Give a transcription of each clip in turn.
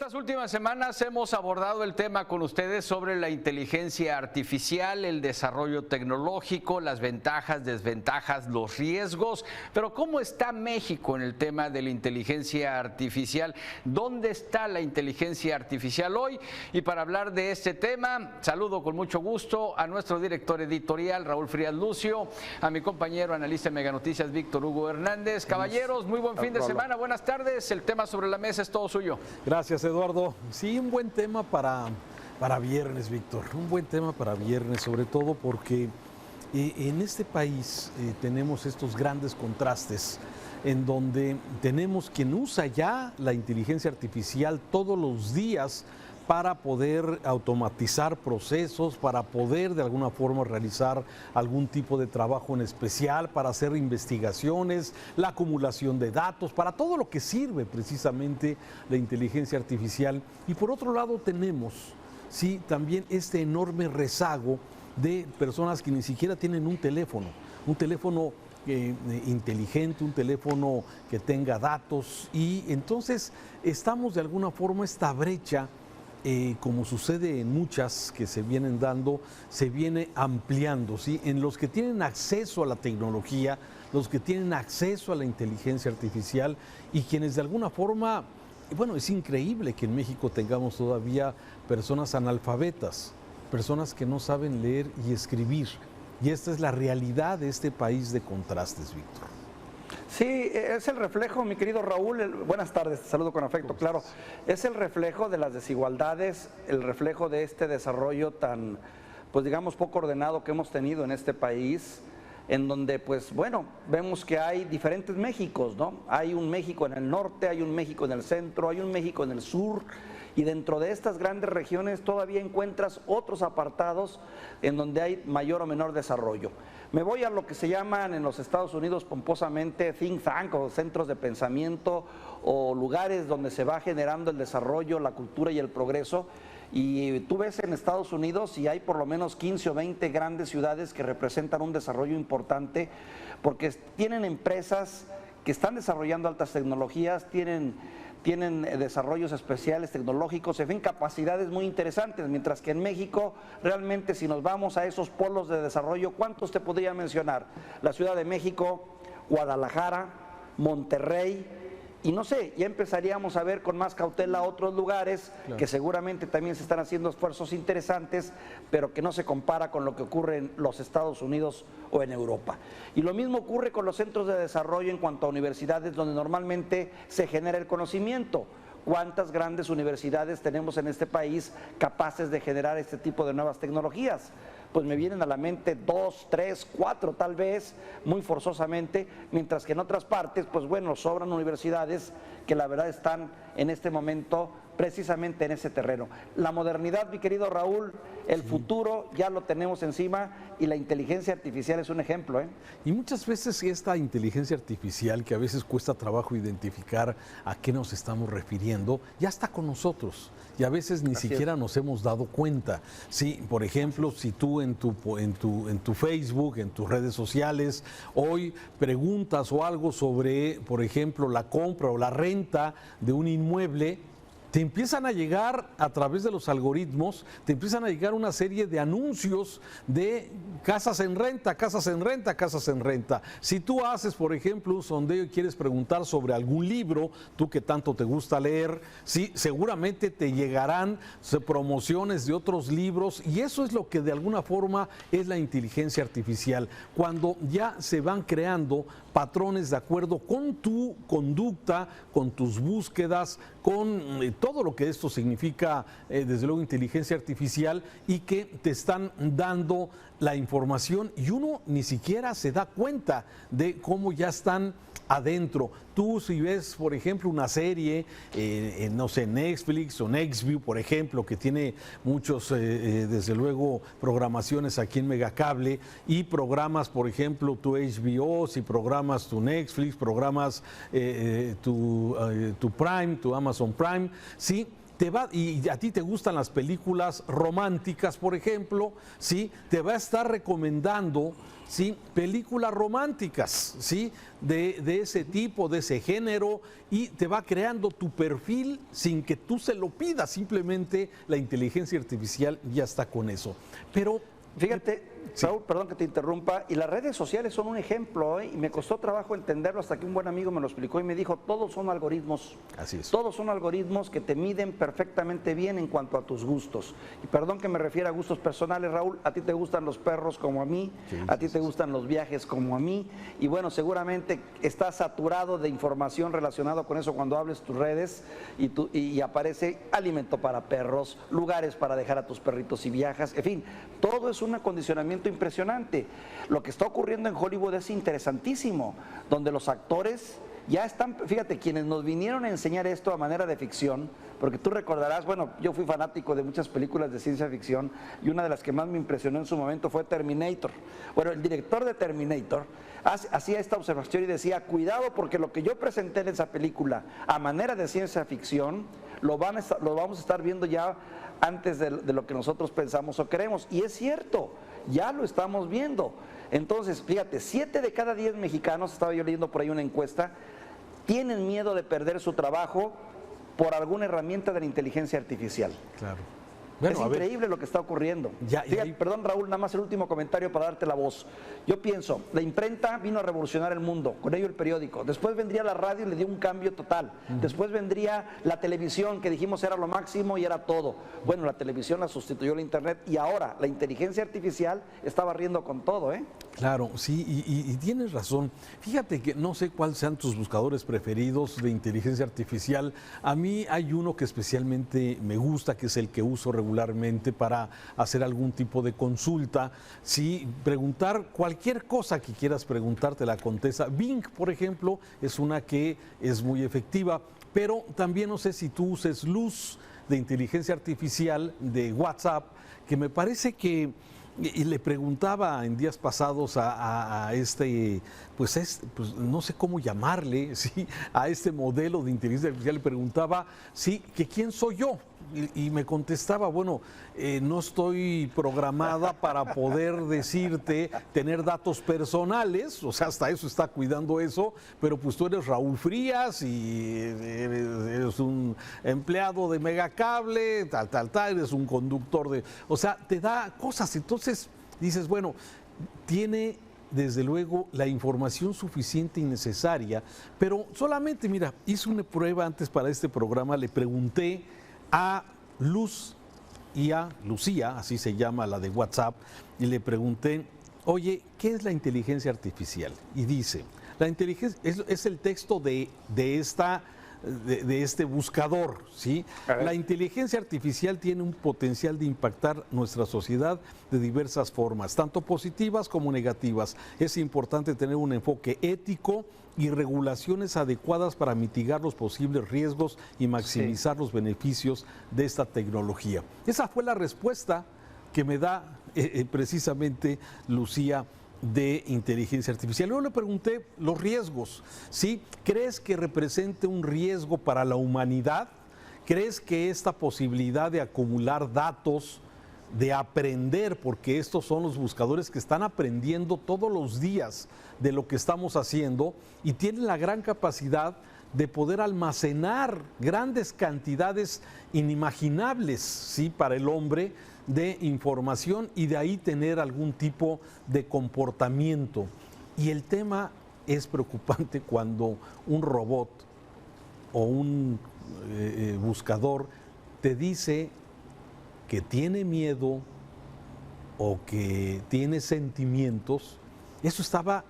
Estas últimas semanas hemos abordado el tema con ustedes sobre la inteligencia artificial, el desarrollo tecnológico, las ventajas, desventajas, los riesgos. Pero ¿cómo está México en el tema de la inteligencia artificial? ¿Dónde está la inteligencia artificial hoy? Y para hablar de este tema, saludo con mucho gusto a nuestro director editorial, Raúl Frías Lucio, a mi compañero analista de Mega Noticias, Víctor Hugo Hernández. Caballeros, muy buen fin de semana, buenas tardes. El tema sobre la mesa es todo suyo. Gracias, Eduardo. Sí, un buen tema para viernes, Víctor. Un buen tema para viernes, sobre todo porque en este país tenemos estos grandes contrastes en donde tenemos quien usa ya la inteligencia artificial todos los días para poder automatizar procesos, para poder de alguna forma realizar algún tipo de trabajo en especial, para hacer investigaciones, la acumulación de datos, para todo lo que sirve precisamente la inteligencia artificial. Y por otro lado tenemos, sí, también este enorme rezago de personas que ni siquiera tienen un teléfono inteligente, un teléfono que tenga datos, y entonces estamos de alguna forma esta brecha. Como sucede en muchas que se vienen dando, se viene ampliando, ¿sí? En los que tienen acceso a la tecnología, los que tienen acceso a la inteligencia artificial y quienes de alguna forma, bueno, es increíble que en México tengamos todavía personas analfabetas, personas que no saben leer y escribir. Y esta es la realidad de este país de contrastes, Víctor. Sí, es el reflejo, mi querido Raúl, buenas tardes, te saludo con afecto, claro, es el reflejo de las desigualdades, el reflejo de este desarrollo tan, pues digamos, poco ordenado que hemos tenido en este país, en donde, pues bueno, vemos que hay diferentes Méxicos, ¿no? Hay un México en el norte, hay un México en el centro, hay un México en el sur, y dentro de estas grandes regiones todavía encuentras otros apartados en donde hay mayor o menor desarrollo. Me voy a lo que se llaman en los Estados Unidos pomposamente think tank o centros de pensamiento o lugares donde se va generando el desarrollo, la cultura y el progreso. Y tú ves en Estados Unidos y hay por lo menos 15 o 20 grandes ciudades que representan un desarrollo importante porque tienen empresas que están desarrollando altas tecnologías, tienen desarrollos especiales tecnológicos, en fin, capacidades muy interesantes, mientras que en México realmente si nos vamos a esos polos de desarrollo, ¿cuántos te podría mencionar? La Ciudad de México, Guadalajara, Monterrey, y no sé, ya empezaríamos a ver con más cautela otros lugares, claro, que seguramente también se están haciendo esfuerzos interesantes, pero que no se compara con lo que ocurre en los Estados Unidos o en Europa. Y lo mismo ocurre con los centros de desarrollo en cuanto a universidades, donde normalmente se genera el conocimiento. ¿Cuántas grandes universidades tenemos en este país capaces de generar este tipo de nuevas tecnologías? Pues me vienen a la mente 2, 3, 4 tal vez, muy forzosamente, mientras que en otras partes, pues bueno, sobran universidades que la verdad están en este momento precisamente en ese terreno. La modernidad, mi querido Raúl, el futuro ya lo tenemos encima y la inteligencia artificial es un ejemplo, ¿eh? Y muchas veces esta inteligencia artificial, que a veces cuesta trabajo identificar a qué nos estamos refiriendo, ya está con nosotros y a veces ni siquiera nos hemos dado cuenta. Sí, por ejemplo, si tú en tu Facebook, en tus redes sociales, hoy preguntas o algo sobre, por ejemplo, la compra o la renta de un inmueble, te empiezan a llegar a través de los algoritmos, te empiezan a llegar una serie de anuncios de casas en renta, casas en renta, casas en renta. Si tú haces, por ejemplo, un sondeo y quieres preguntar sobre algún libro, tú que tanto te gusta leer, sí, seguramente te llegarán promociones de otros libros, y eso es lo que de alguna forma es la inteligencia artificial. Cuando ya se van creando patrones de acuerdo con tu conducta, con tus búsquedas, con todo lo que esto significa, desde luego, inteligencia artificial, y que te están dando la información y uno ni siquiera se da cuenta de cómo ya están adentro. Tú si ves, por ejemplo, una serie, no sé, Netflix o Nextview, por ejemplo, que tiene muchos, desde luego, programaciones aquí en Megacable, y programas, por ejemplo, tu HBO, si programas tu Netflix, programas tu Prime, tu Amazon Prime, sí. y a ti te gustan las películas románticas, por ejemplo, ¿sí? Te va a estar recomendando, ¿sí?, películas románticas, ¿sí?, de ese tipo, de ese género, y te va creando tu perfil sin que tú se lo pidas, simplemente la inteligencia artificial ya está con eso. Pero fíjate, Saúl, perdón que te interrumpa, y las redes sociales son un ejemplo, y me costó trabajo entenderlo hasta que un buen amigo me lo explicó y me dijo, todos son algoritmos. Así es. Todos son algoritmos que te miden perfectamente bien en cuanto a tus gustos. Y perdón que me refiera a gustos personales, Raúl, a ti te gustan los perros como a mí, a ti te gustan los viajes como a mí, y bueno, seguramente estás saturado de información relacionada con eso cuando hables tus redes y aparece alimento para perros, lugares para dejar a tus perritos si viajas, en fin, todo es un acondicionamiento impresionante. Lo que está ocurriendo en Hollywood es interesantísimo, donde los actores ya están, fíjate, quienes nos vinieron a enseñar esto a manera de ficción, porque tú recordarás, bueno, yo fui fanático de muchas películas de ciencia ficción y una de las que más me impresionó en su momento fue Terminator. Bueno, el director de Terminator hacía esta observación y decía, cuidado porque lo que yo presenté en esa película a manera de ciencia ficción, lo vamos a estar viendo ya antes de lo que nosotros pensamos o queremos. Y es cierto, ya lo estamos viendo. Entonces, fíjate, 7 de cada 10 mexicanos, estaba yo leyendo por ahí una encuesta, tienen miedo de perder su trabajo por alguna herramienta de la inteligencia artificial. Claro. Bueno, es increíble lo que está ocurriendo. Fíjate, perdón, Raúl, nada más el último comentario para darte la voz. Yo pienso, la imprenta vino a revolucionar el mundo, con ello el periódico. Después vendría la radio y le dio un cambio total. Después vendría la televisión, que dijimos era lo máximo y era todo. Bueno, la televisión la sustituyó la internet y ahora la inteligencia artificial está barriendo con todo, ¿eh? Claro, sí, y tienes razón. Fíjate que no sé cuáles sean tus buscadores preferidos de inteligencia artificial. A mí hay uno que especialmente me gusta, que es el que uso regularmente para hacer algún tipo de consulta. Sí, preguntar cualquier cosa que quieras preguntar, te la contesta. Bing, por ejemplo, es una que es muy efectiva, pero también no sé si tú uses Luz de inteligencia artificial de WhatsApp, que me parece que... Y le preguntaba en días pasados a este, pues no sé cómo llamarle, ¿sí?, a este modelo de inteligencia artificial, le preguntaba, sí, que quién soy yo. Y me contestaba, bueno, no estoy programada para poder decirte, tener datos personales, o sea, hasta eso está cuidando eso, pero pues tú eres Raúl Frías y eres un empleado de Megacable, tal, eres un conductor de... O sea, te da cosas, entonces dices, bueno, tiene desde luego la información suficiente y necesaria, pero solamente, mira, hice una prueba antes para este programa, le pregunté a Luz y a Lucía, así se llama la de WhatsApp, y le pregunté, oye, ¿qué es la inteligencia artificial? Y dice, la inteligencia es el texto de este buscador, ¿sí? La inteligencia artificial tiene un potencial de impactar nuestra sociedad de diversas formas, tanto positivas como negativas. Es importante tener un enfoque ético y regulaciones adecuadas para mitigar los posibles riesgos y maximizar los beneficios de esta tecnología. Esa fue la respuesta que me da precisamente Lucía de inteligencia artificial. Luego le pregunté los riesgos, ¿sí? ¿Crees que represente un riesgo para la humanidad? ¿Crees que esta posibilidad de acumular datos, de aprender, porque estos son los buscadores que están aprendiendo todos los días de lo que estamos haciendo y tienen la gran capacidad de poder almacenar grandes cantidades inimaginables, ¿sí?, para el hombre, de información y de ahí tener algún tipo de comportamiento? Y el tema es preocupante cuando un robot o un buscador te dice que tiene miedo o que tiene sentimientos. Eso estaba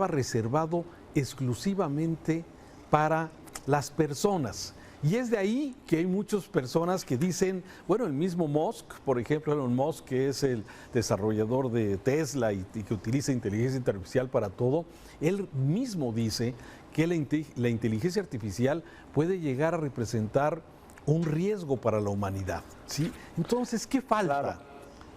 reservado exclusivamente para las personas. Y es de ahí que hay muchas personas que dicen, bueno, el mismo Musk, por ejemplo, Elon Musk, que es el desarrollador de Tesla y que utiliza inteligencia artificial para todo, él mismo dice que la inteligencia artificial puede llegar a representar un riesgo para la humanidad, ¿sí? Entonces, ¿qué falta? Claro.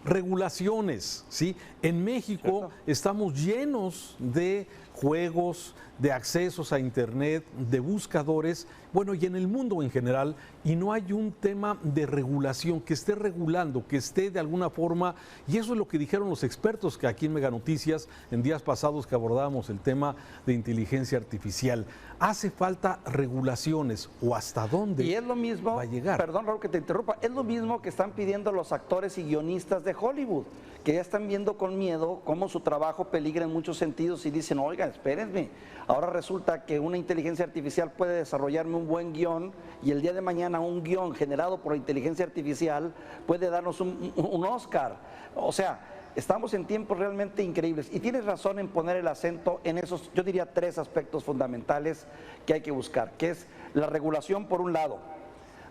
Regulaciones, ¿sí? En México estamos llenos de juegos, de accesos a internet, de buscadores bueno, y en el mundo en general, y no hay un tema de regulación que esté regulando, que esté de alguna forma, y eso es lo que dijeron los expertos que aquí en Mega Noticias, en días pasados que abordábamos el tema de inteligencia artificial. Hace falta regulaciones, o hasta dónde y es lo mismo, va a llegar. Perdón, Raúl, que te interrumpa, es lo mismo que están pidiendo los actores y guionistas de Hollywood, que ya están viendo con miedo cómo su trabajo peligra en muchos sentidos y dicen, oigan, espérenme, ahora resulta que una inteligencia artificial puede desarrollarme un buen guión y el día de mañana un guión generado por inteligencia artificial puede darnos un Oscar. O sea, estamos en tiempos realmente increíbles y tienes razón en poner el acento en esos, yo diría, 3 aspectos fundamentales que hay que buscar, que es la regulación por un lado.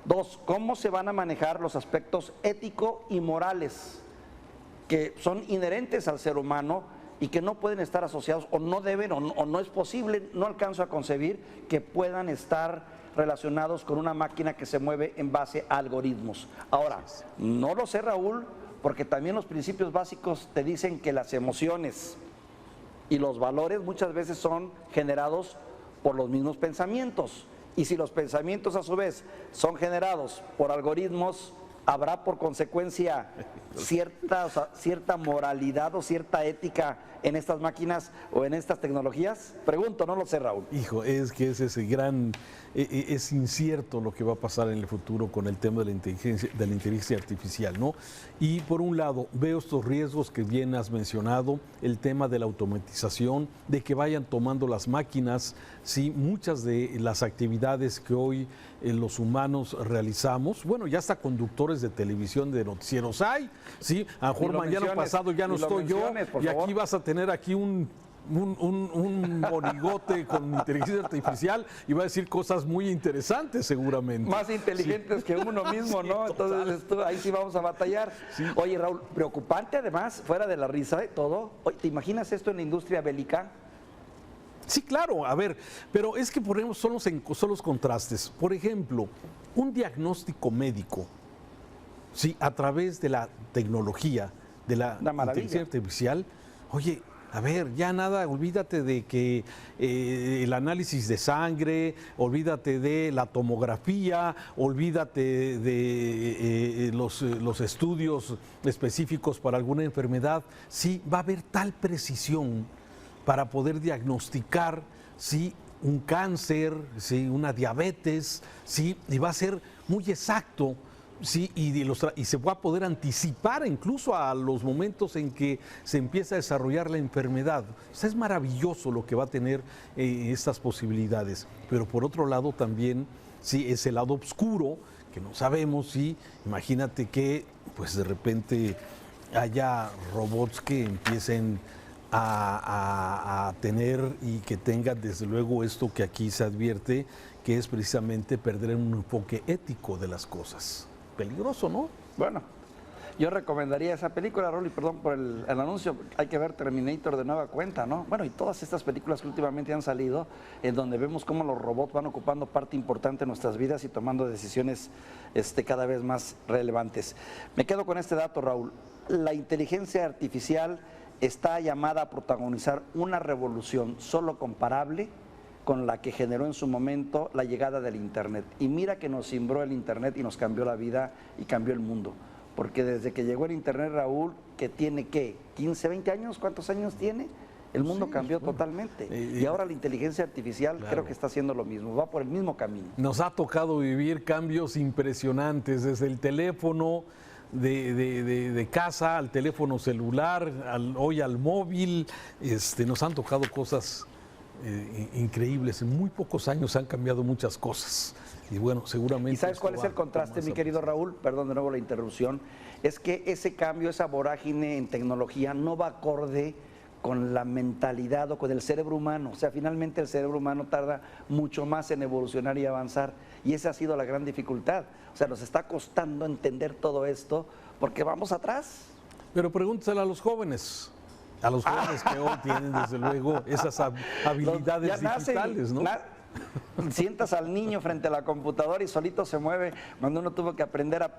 2, cómo se van a manejar los aspectos ético y morales que son inherentes al ser humano y que no pueden estar asociados o no deben o no es posible, no alcanzo a concebir que puedan estar relacionados con una máquina que se mueve en base a algoritmos. Ahora, no lo sé, Raúl, porque también los principios básicos te dicen que las emociones y los valores muchas veces son generados por los mismos pensamientos. Y si los pensamientos a su vez son generados por algoritmos, ¿habrá por consecuencia cierta moralidad o cierta ética en estas máquinas o en estas tecnologías? Pregunto, no lo sé, Raúl. Hijo, es que es ese gran, es incierto lo que va a pasar en el futuro con el tema de la inteligencia artificial, ¿no? Y por un lado, veo estos riesgos que bien has mencionado, el tema de la automatización, de que vayan tomando las máquinas, sí, muchas de las actividades que hoy los humanos realizamos, bueno, ya hasta conductores de televisión, de noticieros hay, sí, a lo mejor mañana pasado ya no estoy yo, y aquí vas a tener aquí un monigote con inteligencia artificial y va a decir cosas muy interesantes seguramente. Más inteligentes sí, que uno mismo, ¿no? Sí, entonces ahí sí vamos a batallar. Sí. Oye, Raúl, preocupante además, fuera de la risa y todo. Oye, ¿te imaginas esto en la industria bélica? Sí, claro, a ver, pero es que ponemos son los contrastes. Por ejemplo, un diagnóstico médico, sí, a través de la tecnología, de la inteligencia artificial, oye, a ver, ya nada, olvídate de que el análisis de sangre, olvídate de la tomografía, olvídate de los estudios específicos para alguna enfermedad. Sí, va a haber tal precisión para poder diagnosticar, sí, un cáncer, sí, una diabetes, sí, y va a ser muy exacto. Sí, y se va a poder anticipar incluso a los momentos en que se empieza a desarrollar la enfermedad. O sea, es maravilloso lo que va a tener estas posibilidades. Pero por otro lado también, sí, es el lado oscuro, que no sabemos, sí. Imagínate que, pues de repente haya robots que empiecen a tener y que tengan desde luego esto que aquí se advierte, que es precisamente perder un enfoque ético de las cosas. Peligroso, ¿no? Bueno, yo recomendaría esa película, Rolly, perdón por el anuncio, hay que ver Terminator de nueva cuenta, ¿no? Bueno, y todas estas películas que últimamente han salido, en donde vemos cómo los robots van ocupando parte importante en nuestras vidas y tomando decisiones cada vez más relevantes. Me quedo con este dato, Raúl. La inteligencia artificial está llamada a protagonizar una revolución solo comparable con la que generó en su momento la llegada del Internet. Y mira que nos cimbró el Internet y nos cambió la vida y cambió el mundo. Porque desde que llegó el Internet, Raúl, que tiene, ¿qué? ¿15, 20 años? ¿Cuántos años tiene? El mundo cambió totalmente. Y ahora la inteligencia artificial creo que está haciendo lo mismo, va por el mismo camino. Nos ha tocado vivir cambios impresionantes, desde el teléfono de casa al teléfono celular, hoy al móvil. Nos han tocado cosas increíbles. En muy pocos años han cambiado muchas cosas. Y bueno, seguramente... ¿Y sabes cuál es el contraste, mi querido Raúl? Perdón de nuevo la interrupción. Es que ese cambio, esa vorágine en tecnología no va acorde con la mentalidad o con el cerebro humano. O sea, finalmente el cerebro humano tarda mucho más en evolucionar y avanzar. Y esa ha sido la gran dificultad. O sea, nos está costando entender todo esto porque vamos atrás. Pero pregúntaselo a los jóvenes. A los jóvenes que hoy tienen, desde luego, esas habilidades digitales, ¿no? Sientas al niño frente a la computadora y solito se mueve cuando uno tuvo que aprender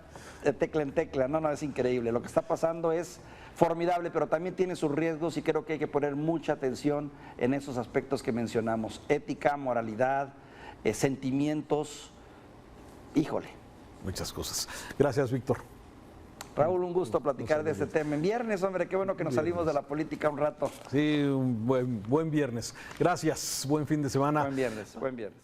de tecla en tecla. No, es increíble. Lo que está pasando es formidable, pero también tiene sus riesgos y creo que hay que poner mucha atención en esos aspectos que mencionamos. Ética, moralidad, sentimientos, híjole. Muchas cosas. Gracias, Víctor. Raúl, un gusto platicar de este tema. En viernes, hombre, qué bueno que nos salimos de la política un rato. Sí, un buen viernes. Gracias, buen fin de semana. Buen viernes, buen viernes.